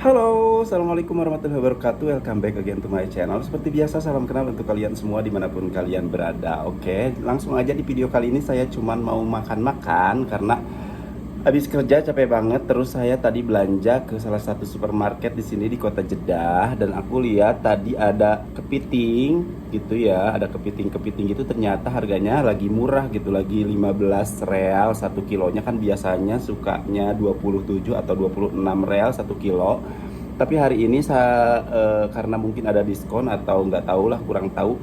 Halo, Assalamualaikum warahmatullahi wabarakatuh. Welcome back again to my channel. Seperti biasa, salam kenal untuk kalian semua dimanapun kalian berada. Oke, langsung aja di video kali ini saya cuman mau makan-makan karena habis kerja capek banget. Terus saya tadi belanja ke salah satu supermarket di sini di kota Jeddah, dan aku lihat tadi ada kepiting gitu ya, ada kepiting-kepiting gitu, ternyata harganya lagi murah gitu, lagi 15 real 1 kilonya. Kan biasanya sukanya 27 atau 26 real 1 kilo. Tapi hari ini saya karena mungkin ada diskon atau nggak tahu lah, kurang tahu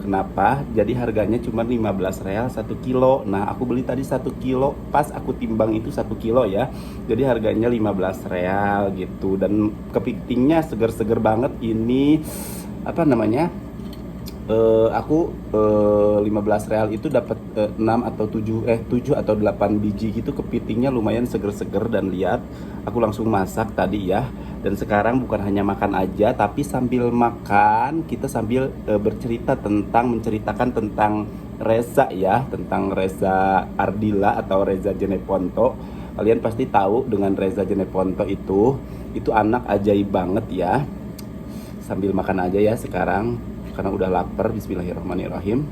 kenapa, jadi harganya cuma 15 real 1 kilo. Nah, aku beli tadi 1 kilo, pas aku timbang itu 1 kilo ya, jadi harganya 15 real gitu. Dan kepitingnya seger-seger banget. Ini apa namanya, aku 15 real itu dapat 6 atau 7 atau 8 biji gitu kepitingnya, lumayan seger-seger. Dan lihat, aku langsung masak tadi ya. Dan sekarang bukan hanya makan aja, tapi sambil makan kita sambil menceritakan tentang Reza ya, tentang Reza Ardila atau Reza Jeneponto. Kalian pasti tahu dengan Reza Jeneponto itu anak ajaib banget ya. Sambil makan aja ya sekarang karena udah lapar. Bismillahirrahmanirrahim.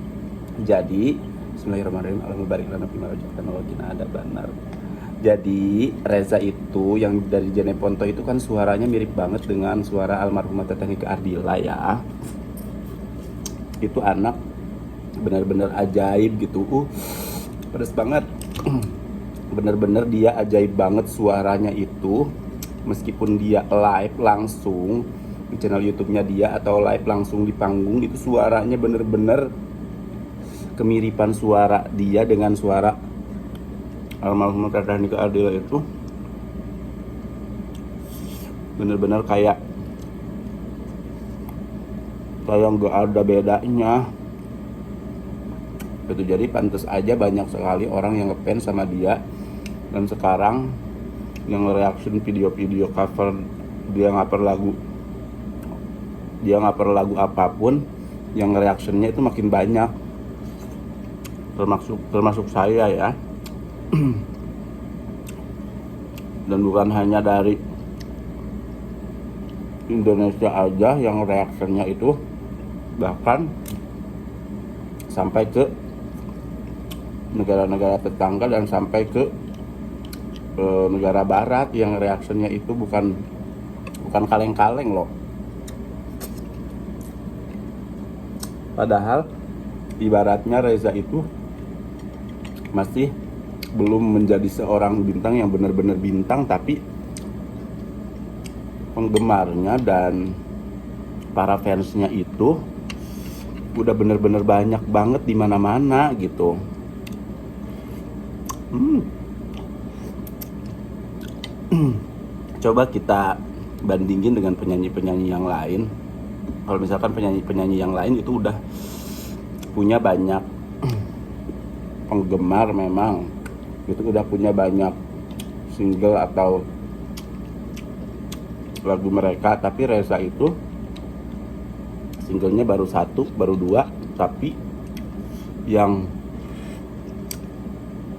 Jadi Bismillahirrahmanirrahim. Allahumma barik lana fima razaqtana wa qina adzabannar. Jadi Reza itu yang dari Jeneponto itu kan suaranya mirip banget dengan suara almarhumah Teteh Nike Ardila ya. Itu anak benar-benar ajaib gitu. Pedes banget. Bener-bener dia ajaib banget suaranya itu. Meskipun dia live langsung di channel YouTube-nya dia atau live langsung di panggung, itu suaranya bener-bener kemiripan suara dia dengan suara almarhum Teteh Nike Ardila. Itu bener-bener kayak nggak ada bedanya itu. Jadi pantas aja banyak sekali orang yang ngefans sama dia. Dan sekarang yang reaction video-video cover dia nggak per lagu apapun, yang reactionnya itu makin banyak, termasuk saya ya. Dan bukan hanya dari Indonesia aja yang reactionnya itu, bahkan sampai ke negara-negara tetangga dan sampai ke negara barat yang reactionnya itu bukan kaleng-kaleng loh. Padahal ibaratnya Reza itu masih belum menjadi seorang bintang yang benar-benar bintang, tapi penggemarnya dan para fansnya itu udah benar-benar banyak banget di mana-mana gitu. Coba kita bandingin dengan penyanyi-penyanyi yang lain. Kalau misalkan penyanyi-penyanyi yang lain itu udah punya banyak penggemar, memang itu udah punya banyak single atau lagu mereka, tapi Reza itu singlenya baru 1, baru 2, tapi yang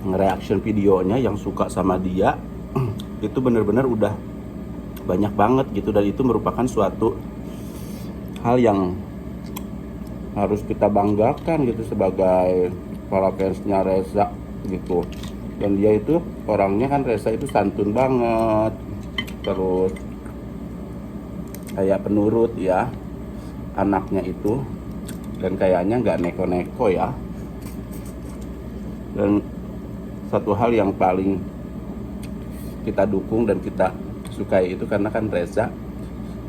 nge-reaction videonya, yang suka sama dia itu bener-bener udah banyak banget gitu. Dan itu merupakan suatu hal yang harus kita banggakan gitu sebagai para fansnya Reza gitu. Dan dia itu orangnya kan, Reza itu santun banget, terus kayak penurut ya anaknya itu, dan kayaknya nggak neko-neko ya. Dan satu hal yang paling kita dukung dan kita sukai itu karena kan Reza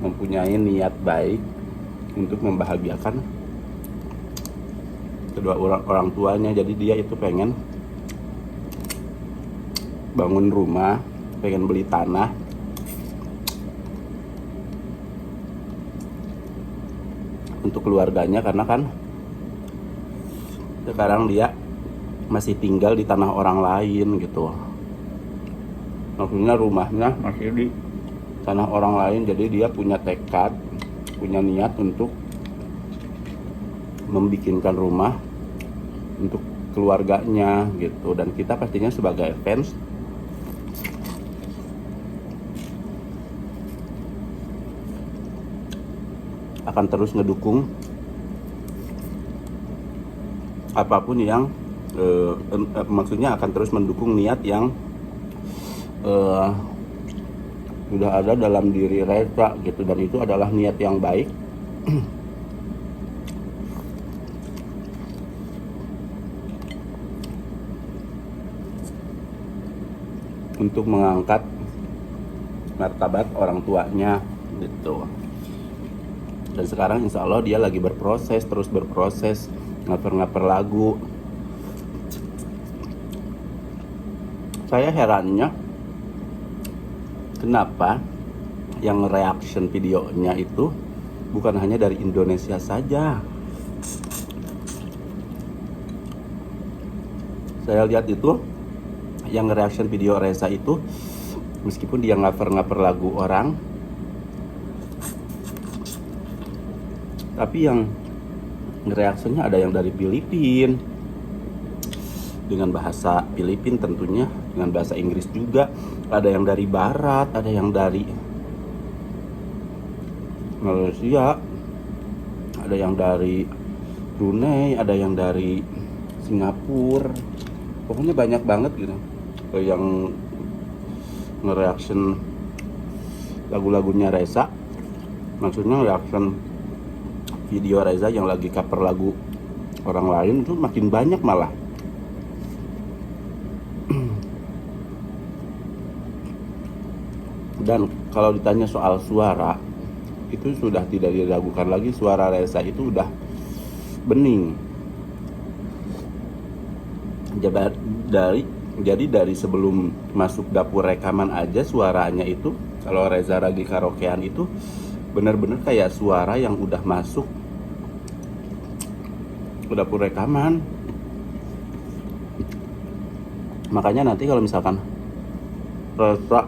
mempunyai niat baik untuk membahagiakan kedua orang tuanya. Jadi dia itu pengen bangun rumah, pengen beli tanah untuk keluarganya, karena kan sekarang dia masih tinggal di tanah orang lain gitu. Maksudnya rumahnya masih di tanah orang lain, jadi dia punya tekad, punya niat untuk membikinkan rumah untuk keluarganya gitu. Dan kita pastinya sebagai fans akan terus ngedukung apapun yang maksudnya akan terus mendukung niat yang sudah ada dalam diri Reza gitu, dan itu adalah niat yang baik untuk mengangkat martabat orang tuanya gitu. Dan sekarang insya Allah dia lagi berproses, terus berproses ngaper lagu. Saya herannya kenapa yang reaction videonya itu bukan hanya dari Indonesia saja. Saya lihat itu yang reaction video Reza itu, meskipun dia ngaper lagu orang, tapi yang reaksinya ada yang dari Filipina dengan bahasa Filipina tentunya, dengan bahasa Inggris juga, ada yang dari Barat, ada yang dari Malaysia, ada yang dari Brunei, ada yang dari Singapura, pokoknya banyak banget gitu yang nge-reaction lagu-lagunya Reza. Maksudnya reaction video Reza yang lagi cover lagu orang lain itu makin banyak malah. Dan kalau ditanya soal suara, itu sudah tidak diragukan lagi, suara Reza itu udah bening. Jadi dari sebelum masuk dapur rekaman aja suaranya itu, kalau Reza lagi karaokean itu bener-bener kayak suara yang udah masuk ke dapur rekaman. Makanya nanti kalau misalkan Reza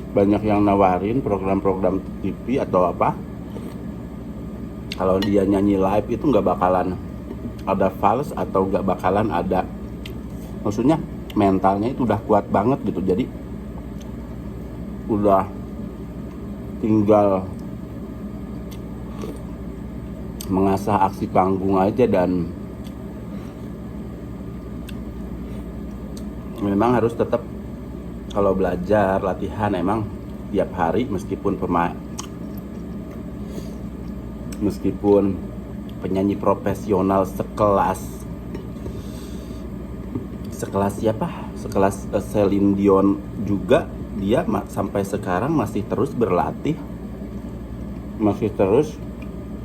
banyak yang nawarin program-program TV atau apa, kalau dia nyanyi live itu nggak bakalan ada fals atau nggak bakalan ada, maksudnya mentalnya itu udah kuat banget gitu. Jadi udah tinggal mengasah aksi panggung aja, dan memang harus tetap kalau belajar latihan emang tiap hari, meskipun penyanyi profesional sekelas siapa? Sekelas Celine Dion juga, dia sampai sekarang masih terus berlatih, masih terus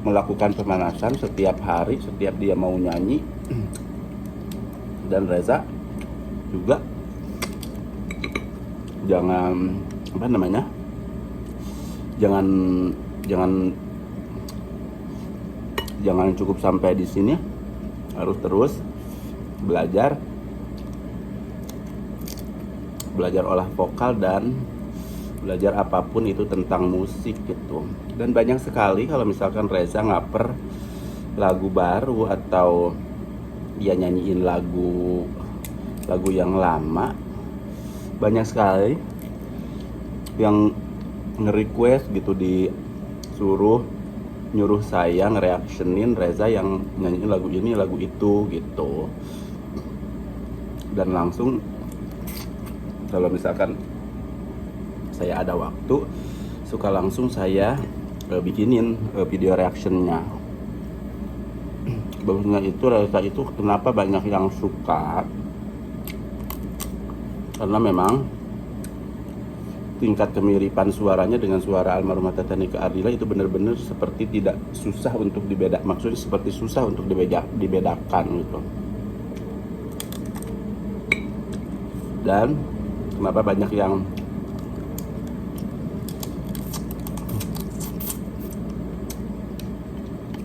melakukan pemanasan setiap hari, setiap dia mau nyanyi. Dan Reza juga jangan cukup sampai di sini, harus terus belajar olah vokal dan belajar apapun itu tentang musik gitu. Dan banyak sekali kalau misalkan Reza ngaper lagu baru atau dia nyanyiin lagu yang lama, banyak sekali yang nge-request gitu, nyuruh saya nge-reactionin Reza yang nyanyiin lagu ini lagu itu gitu. Dan langsung kalau misalkan saya ada waktu, suka langsung saya bikinin video reactionnya. Bagusnya itu Reza itu kenapa banyak yang suka, karena memang tingkat kemiripan suaranya dengan suara almarhumah Teta Nika Ardila itu benar-benar seperti tidak susah untuk dibedakan, maksudnya seperti susah untuk dibedakan gitu. Dan kenapa banyak yang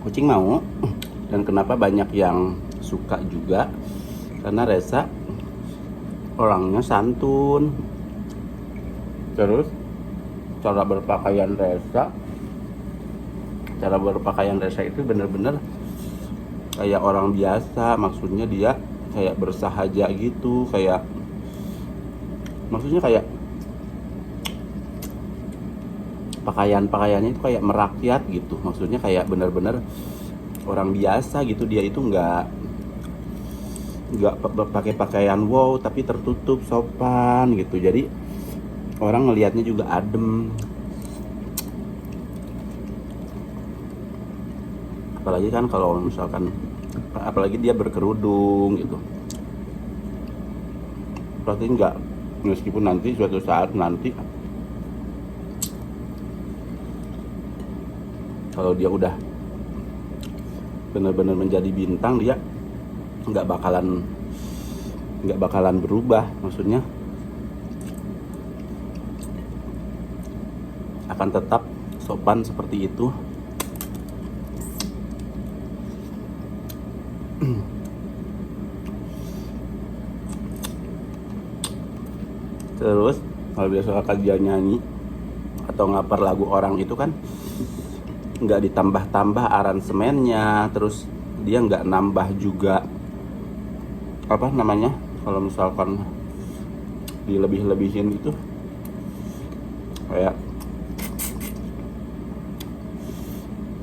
kucing mau, dan kenapa banyak yang suka juga, karena Reza orangnya santun. Terus cara berpakaian Reza itu bener-bener kayak orang biasa, maksudnya dia kayak bersahaja gitu, maksudnya kayak pakaiannya itu kayak merakyat gitu, maksudnya kayak bener-bener orang biasa gitu. Dia itu nggak pakai pakaian wow, tapi tertutup, sopan gitu, jadi orang ngelihatnya juga adem. Apalagi kan kalau misalkan, apalagi dia berkerudung gitu, berarti nggak, meskipun nanti suatu saat nanti kalau dia udah benar-benar menjadi bintang, dia nggak bakalan berubah, maksudnya akan tetap sopan seperti itu. Terus kalau biasa dia nyanyi atau ngapar lagu orang itu kan nggak ditambah-tambah aransemennya, terus dia nggak nambah juga apa namanya, kalau misalkan dilebih-lebihin itu kayak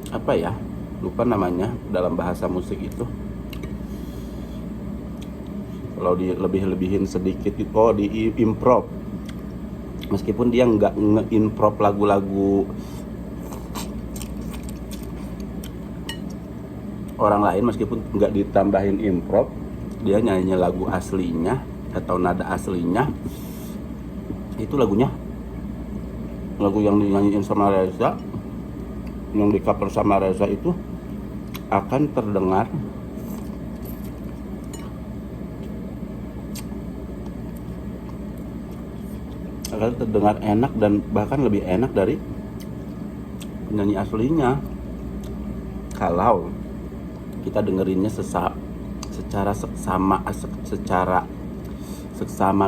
apa ya, lupa namanya dalam bahasa musik itu, kalau dilebih-lebihin sedikit itu, oh di improv, meskipun dia nggak nge-improv lagu-lagu orang lain, meskipun nggak ditambahin improv, dia nyanyi lagu aslinya atau nada aslinya, itu lagu yang dinyanyiin sama Reza, yang di cover sama Reza itu akan terdengar enak, dan bahkan lebih enak dari penyanyi aslinya kalau kita dengerinnya secara seksama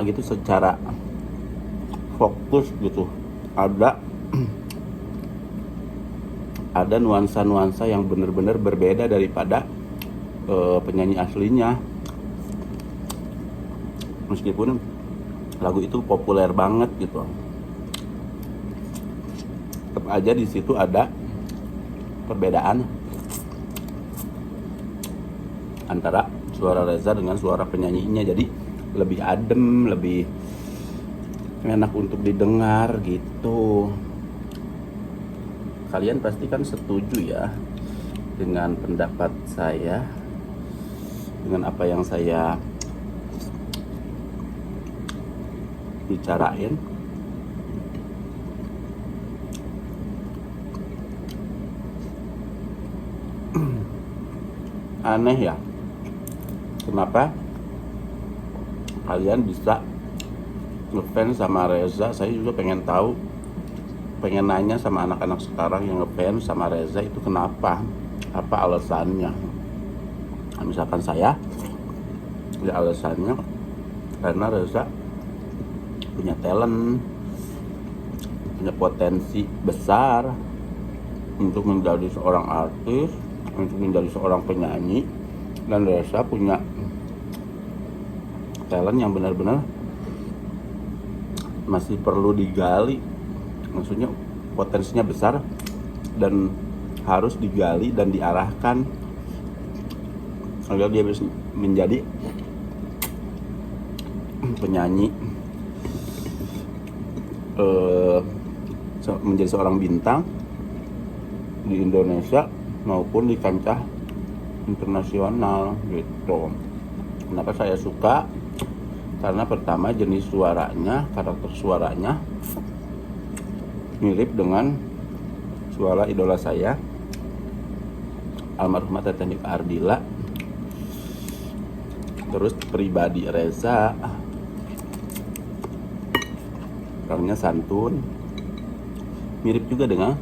gitu, secara fokus gitu. Ada nuansa-nuansa yang benar-benar berbeda daripada penyanyi aslinya. Meskipun lagu itu populer banget gitu, tetap aja di situ ada perbedaan antara suara Reza dengan suara penyanyinya. Jadi lebih adem, lebih enak untuk didengar gitu. Kalian pasti kan setuju ya dengan pendapat saya, dengan apa yang saya bicarain. Aneh ya, kenapa kalian bisa ngefans sama Reza? Saya juga pengen tahu, pengen nanya sama anak-anak sekarang yang ngefans sama Reza itu kenapa, apa alasannya. Nah, misalkan saya, ya alasannya karena Reza punya talent, punya potensi besar untuk menjadi seorang artis, untuk menjadi seorang penyanyi, dan Reza punya talent yang benar-benar masih perlu digali. Maksudnya potensinya besar dan harus digali dan diarahkan agar dia bisa menjadi penyanyi, menjadi seorang bintang di Indonesia maupun di kancah internasional gitu. Kenapa saya suka? Karena pertama jenis suaranya, karakter suaranya mirip dengan suara idola saya, almarhumah Teteh Nika Ardila. Terus pribadi Reza, orangnya santun, mirip juga dengan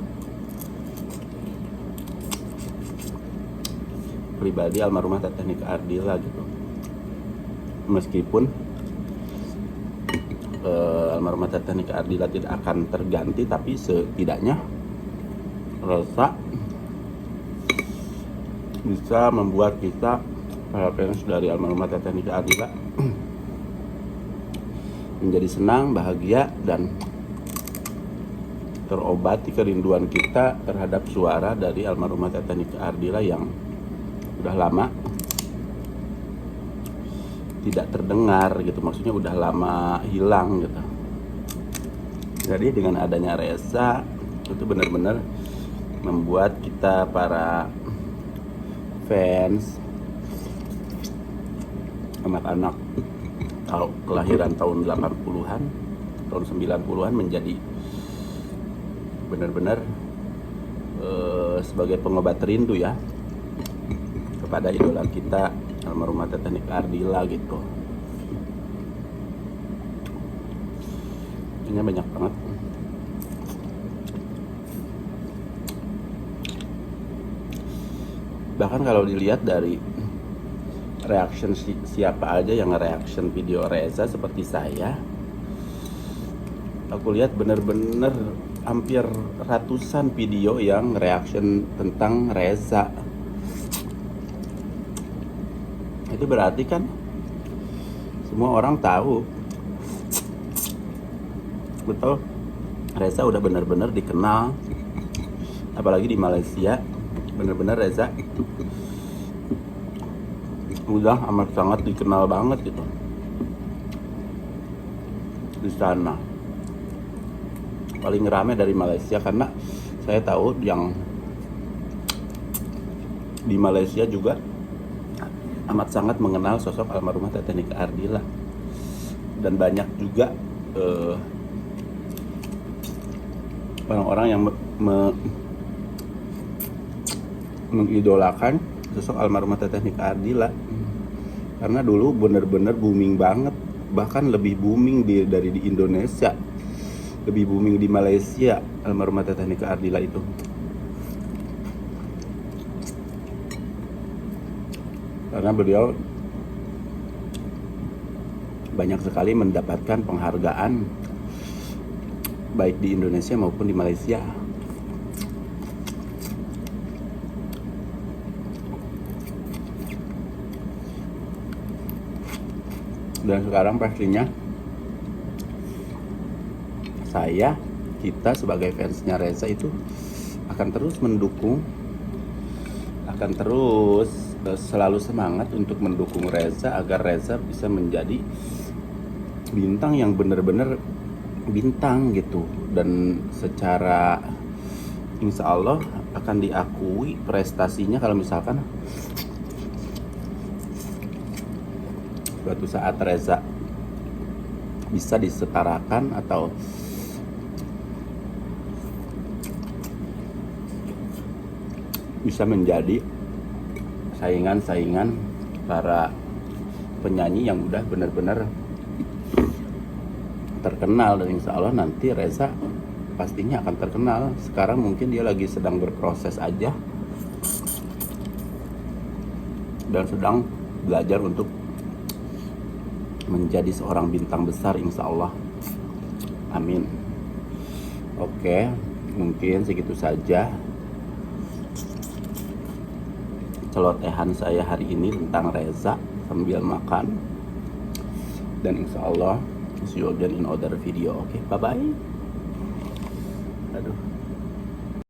pribadi almarhumah Teteh Nika Ardila gitu. Meskipun almarhumah Teteh Nika Ardila tidak akan terganti, tapi setidaknya Reza bisa membuat kita para fans dari almarhumah Teteh Nika Ardila menjadi senang, bahagia, dan terobati kerinduan kita terhadap suara dari almarhumah Teteh Nika Ardila yang udah lama tidak terdengar gitu, maksudnya udah lama hilang gitu. Jadi dengan adanya Reza itu benar-benar membuat kita para fans, anak-anak kelahiran tahun 80-an, tahun 90-an menjadi benar-benar sebagai pengobat rindu ya kepada idola kita almarhumah Teteh Nika Ardila gitu. Ini banyak banget. Bahkan kalau dilihat dari reaction siapa aja yang nge-reaction video Reza seperti saya, aku lihat bener-bener hampir ratusan video yang reaction tentang Reza. Itu berarti kan semua orang tahu betul Reza udah bener-bener dikenal, apalagi di Malaysia. Bener-bener Reza udah amat sangat dikenal banget gitu di sana. Paling rame dari Malaysia, karena saya tahu yang di Malaysia juga amat sangat mengenal sosok almarhumah Teteh Nika Ardila, dan banyak juga orang-orang yang mengidolakan sosok almarhumah Teteh Nika Ardila, karena dulu bener-bener booming banget, bahkan lebih booming dari di Indonesia, lebih booming di Malaysia almarhumah Teteh Nika Ardila itu. Karena beliau banyak sekali mendapatkan penghargaan baik di Indonesia maupun di Malaysia. Dan sekarang pastinya kita sebagai fansnya Reza itu akan terus mendukung, akan terus selalu semangat untuk mendukung Reza agar Reza bisa menjadi bintang yang benar-benar bintang gitu, dan secara insya Allah akan diakui prestasinya kalau misalkan suatu saat Reza bisa disetarakan atau bisa menjadi saingan-saingan para penyanyi yang udah benar-benar terkenal. Dan insya Allah nanti Reza pastinya akan terkenal. Sekarang mungkin dia lagi sedang berproses aja dan sedang belajar untuk menjadi seorang bintang besar, insya Allah. Amin. Oke, mungkin segitu saja celotehan saya hari ini tentang Reza sambil makan. Dan insya Allah see you again in other video. Oke, bye bye. Aduh.